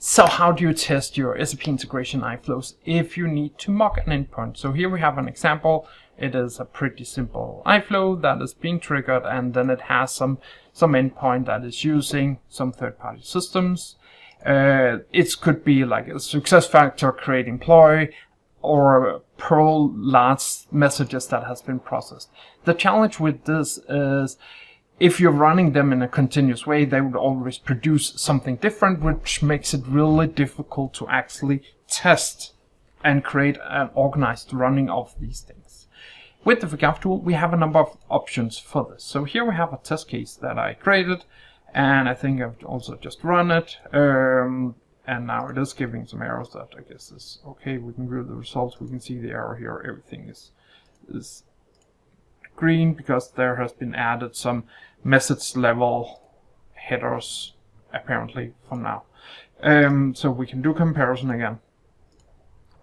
So how do you test your SAP integration iFlows if you need to mock an endpoint? So here we have an example. It is a pretty simple iFlow that is being triggered, and then it has some endpoint that is using some third-party systems. It could be like a success factor, create employee, or Perl large messages that has been processed. The challenge with this is if you're running them in a continuous way, they would always produce something different, which makes it really difficult to actually test and create an organized running of these things. With the Figaf tool, we have a number of options for this. So here we have a test case that I created, and I think I've also just run it. And now it is giving some errors that I guess is okay. We can view the results. We can see the error here. Everything is green because there has been added some message level headers apparently from now. So we can do comparison again.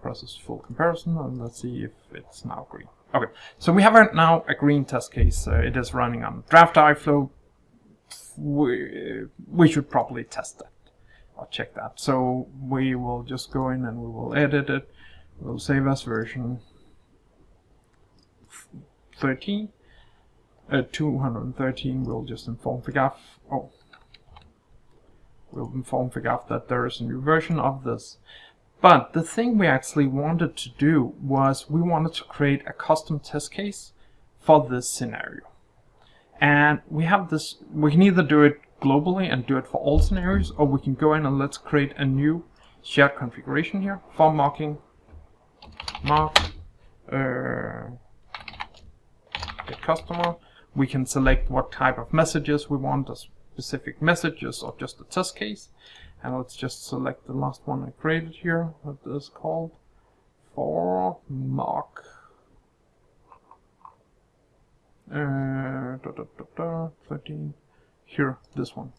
Process full comparison, and let's see if it's now green. Okay, so we have now a green test case. It is running on draft iFlow. We should probably test that or check that. So we will just go in and we will edit it. We'll save as version 13. 213. We'll just inform Figaf. We'll inform Figaf that there is a new version of this. But the thing we actually wanted to do was we wanted to create a custom test case for this scenario. And we have this, we can either do it globally and do it for all scenarios, or we can go in and let's create a new shared configuration here for mocking. Mock the customer. We can select what type of messages we want, as specific messages or just a test case. And let's just select the last one I created here. What is called for mock 13. Here, this one.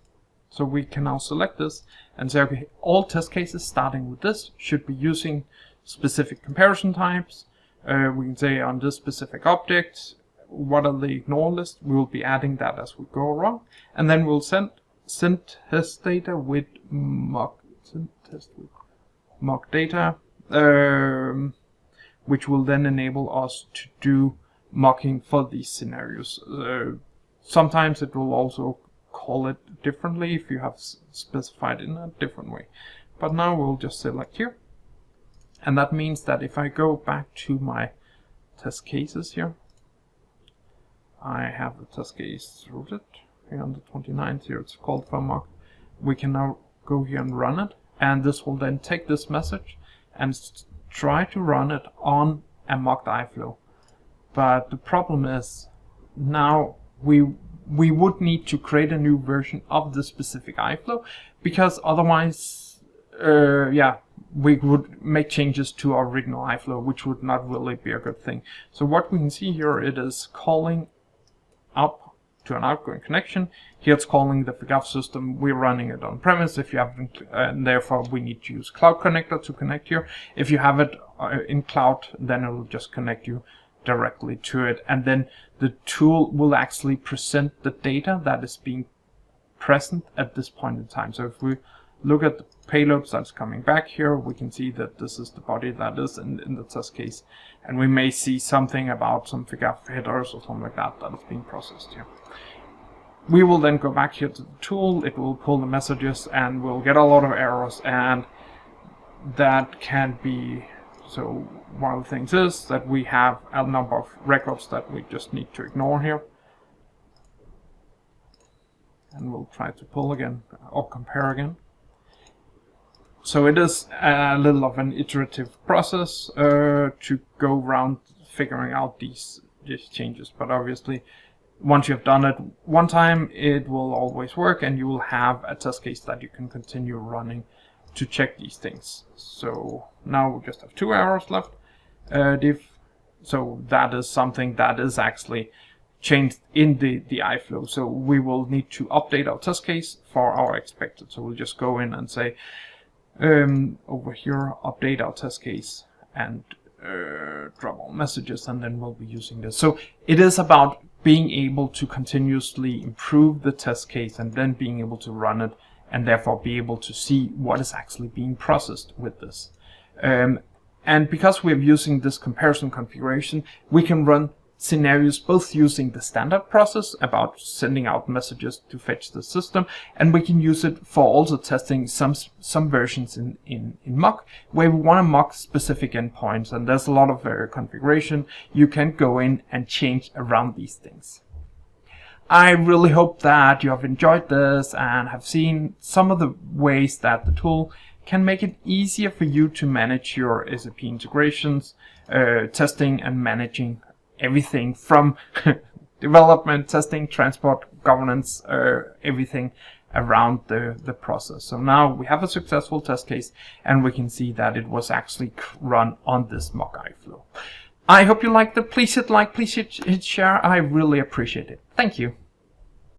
So we can now select this and say, okay, all test cases starting with this should be using specific comparison types. We can say on this specific object, what are the ignore list? We will be adding that as we go along, and then we'll send test data with mock data, which will then enable us to do mocking for these scenarios. Sometimes it will also call it differently if you have specified in a different way. But now we'll just select here, and that means that if I go back to my test cases here, I have the test case rooted here on the 29th here. It's called for mock. We can now go here and run it, and this will then take this message and try to run it on a mocked iFlow. But the problem is now we would need to create a new version of the specific iFlow, because otherwise, we would make changes to our original iFlow, which would not really be a good thing. So what we can see here, it is calling up to an outgoing connection. Here it's calling the Figaf system. We're running it on premise. If you haven't, and therefore we need to use Cloud Connector to connect here. If you have it in cloud, then it will just connect you directly to it, and then the tool will actually present the data that is being present at this point in time. So if we look at the payloads that's coming back here, we can see that this is the body that is in the test case, and we may see something about some Figaf headers or something like that is being processed here. We will then go back here to the tool. It will pull the messages, and we'll get a lot of errors, and that can be. So one of the things is that we have a number of records that we just need to ignore here. And we'll try to pull again or compare again. So it is a little of an iterative process to go around figuring out these changes. But obviously, once you have done it one time, it will always work, and you will have a test case that you can continue running to check these things. So now we just have 2 errors left. So that is something that is actually changed in the iFlow. So we will need to update our test case for our expected. So we'll just go in and say over here, update our test case and drop all messages, and then we'll be using this. So it is about being able to continuously improve the test case and then being able to run it and therefore be able to see what is actually being processed with this. And because we're using this comparison configuration, we can run scenarios both using the standard process about sending out messages to fetch the system, and we can use it for also testing some versions in Mock where we want to mock specific endpoints, and there's a lot of configuration. You can go in and change around these things. I really hope that you have enjoyed this and have seen some of the ways that the tool can make it easier for you to manage your SAP integrations, testing and managing everything from development, testing, transport, governance, everything around the process. So now we have a successful test case, and we can see that it was actually run on this mock iFlow. I hope you liked it. Please hit like, please hit share. I really appreciate it. Thank you.